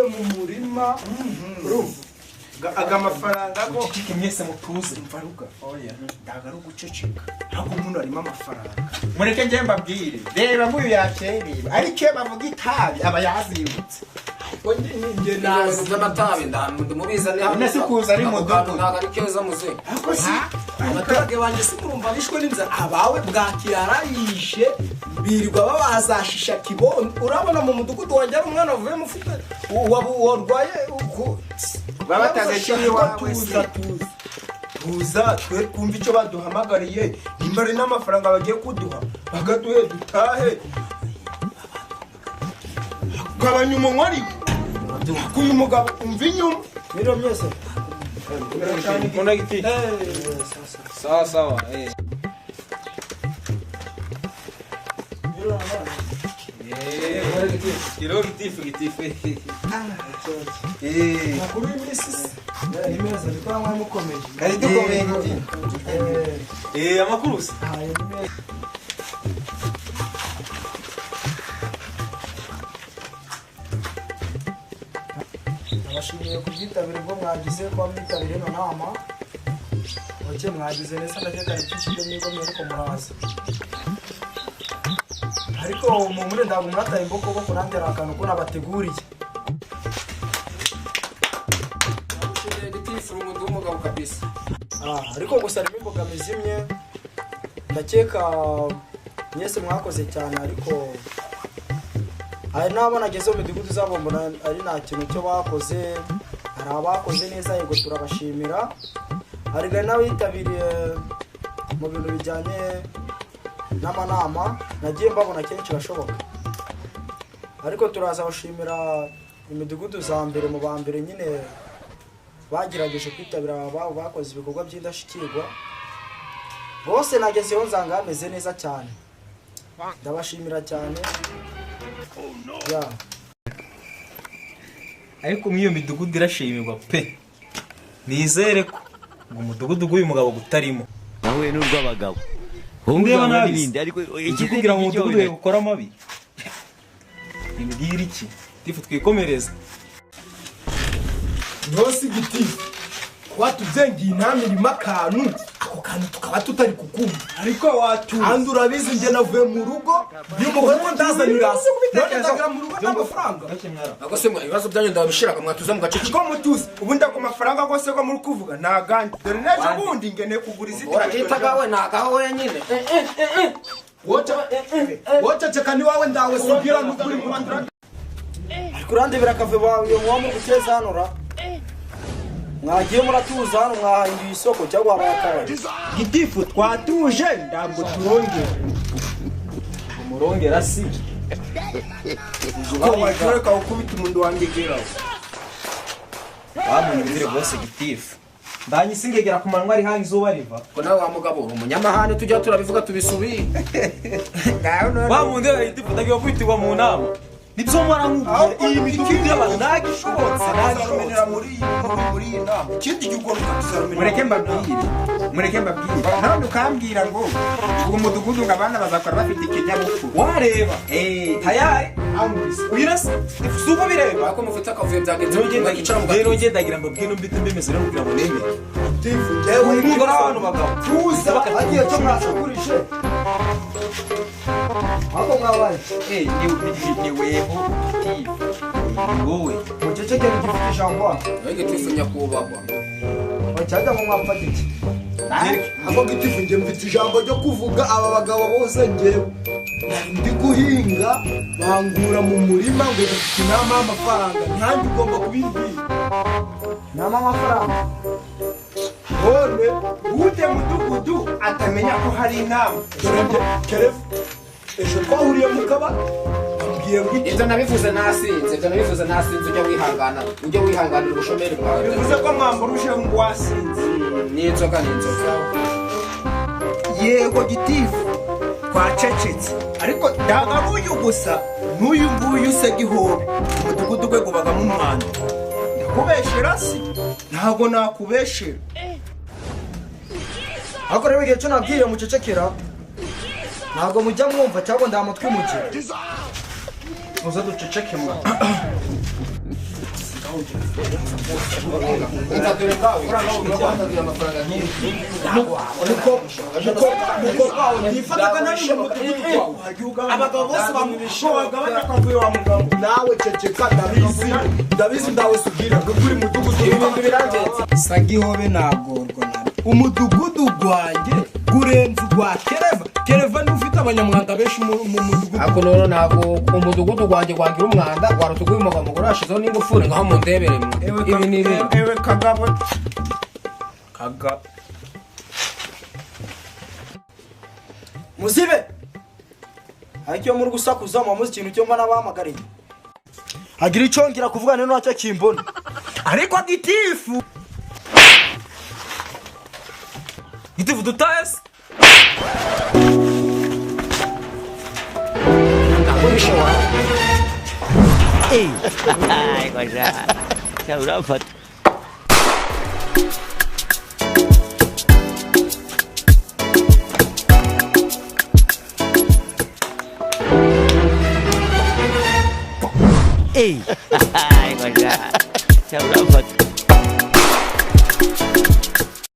mu murima aga mafaranga go cicike mwese mutuze mvaruka oya ndagaru guceceka ntabwo umuntu arimo amafaranga mureke nje mbabwire reba nguyu yakeri ariko bavuga itabi aba yazibutse nge nazi z'amatabi ndamubizane hano nese kuza ari mudugudu ntago ari keza muze ako si abaturage banje si murumva bishwe n'inzara abawe bwakirarayishe birirwa babazashisha kibondo urabona mu mudugudu wanjye ari umwana avuye mufite warwaye uko babataze chini wawe tuza twe kumva icyo baduhamagariye nimba ari n'amafaranga bagiye kuduha bagaduhe dutahe gabanya umunwa ari kuyu mugabo umva inyuma rero myese mbona giti sawa sawa kilo gitifu makuru muri sisi nimeza bikora mwa mukomeje kari dukomeye amakuru se abashimiye kubyitabira ubwo mwagize kwa mwitabire no nama oke mwagize neza ndakeka ikishije mwigo mwereko muraza ariko umumure ndago murataye imboko bo kurandera akantu ko nabateguriye nabushije gitifu umuntu w'umugabo kabisa ariko gusa arimo imbogamizi imwe ndakeka mwese mwakoze cyane ariko hari n'abo nageze mu midugudu zabo mbona ari nta kintu cyo bakoze hari abakoze neza yego turabashimira hari n'abitabiriye mu bintu bijyanye n'amanama nagiye mbabona kenshi bashoboka ariko turaza bashimira imidugudu za mbere mu ba mbere nyine bagerageje kwitabira ababo bakoze ibikorwa by'indashyikirwa bose nagezeho nsanga bameze neza cyane ndabashimira cyane ariko mw'iyo midugudu irashimirwa pe nizere ko ngo umudugudu w'uyu mugabo gutarimo nawe n'urw'abagabo ndeba n'ibindi ariko iki kugira ngo umudugudu ukora amabi imbwira iki tifu twikomereza ntose igitifu watubyengiye intambwe irimo akantu ako kantu tukaba tutari kukumva ariko watuza kandi urabizi njye navuye mu rugo y'umugore ngo ndazanira none ndagira mu rugo n'amafaranga ntabwo se ibibazo byanyu ndabishiraga mwatuza mu gace ko mutuzi ubundi ako mafaranga gose ko muri kuvuga nagandi dore nejo bundi ngene kugura izindi uragita gawe nagaho wenyine wote tekani wawe ndawe subira n'ukuri mu mafaranga ariko urande birakave bawe mwa mu guteza hano ra mwagiye muratuza hano mwahinduye isoko cyangwa abayakabari gitifu twatuje ndabwo turongera umurongera si ko watoreka ukubita umuntu wanjye gera bamunyumvire bose gitifu ndanyi singegera ku manwa ari hangi izuba riva ko nawe wa mugabo umunyamahane tujya turabivuga tubisubiye bamundera gitifu ndagiye kwitirwa mu nama nibyo mara nkubwira iyi midugudu y'abantu nagishobotse nagimenera muri iyi nama ikindi gihe ugomba kuzarumenera mureke mbabwire none ukambwira ngo uwo mudugudu ngo abana bazakora bafite ikinyabupfura wareba tayari wirasa suko bireba ako mufite akavuyo byagenze mugicara mu rero nge ndagira mbabwire mbite mbemeze rero kugira ngo nemere tifu yewe umugore w'abantu bagabo tuza agiye cyo mwasakurishe ako mwabaye ni weho ni wowe muceceke mugifite ijambo wewe gitifu nyakubahwa cyajya mu mwapfa iki ako gitifu nge mfite ijambo ryo kuvuga aba bagabo bose ngewe ndi guhinga bangura mu murima ngo dufite inama y'amafaranga ntange ugomba kubimbwira inama y'amafaranga none ute mudugudu atamenya ko hari inama kerefu ejo twahuriye mu kabari ambwiye ngo ibyo nabivuze nasinze ujya wihanganira ubushomeri bwawe bivuze ko mwamburuje ngo wasinze n'inzoga yego gitifu twacecetse ariko ndagaruyu gusa n'uyu nguyu se gihobe umudugudu gwe gubagamo umwanda ndakubeshera si ntago nakubeshera ariko rero igihe cyo nabwiye mucecekera ntago mujya mwumva cyangwa ndamutwe muke muze duceceke mu abagabo bose bamubishoboga batakavuye wa mugabo nawe ceceka ndabizi ndawe sugira kuri mudugudu ibintu birangetse sagihobe nagorwa na umudugudu gwanjye gurenza gwa kereva n'ufite abanyamwanda benshi mu mudugudu ako none ntabwo umudugudu gwanjye gwagira umwanda gwarutuguye umugabo mugore ashizeho n'ingufuri ngaho mundebere ibi ni ibi ewe kagabo muzibe aricyo muri gusakuza mu ikintu cyo mbona bahamagariye agira icyo ngira kuvugana n'acyo kimbona ariko gitifu dutayese Ai, guarda, c'è una foto. Ehi, guarda, c'è una foto.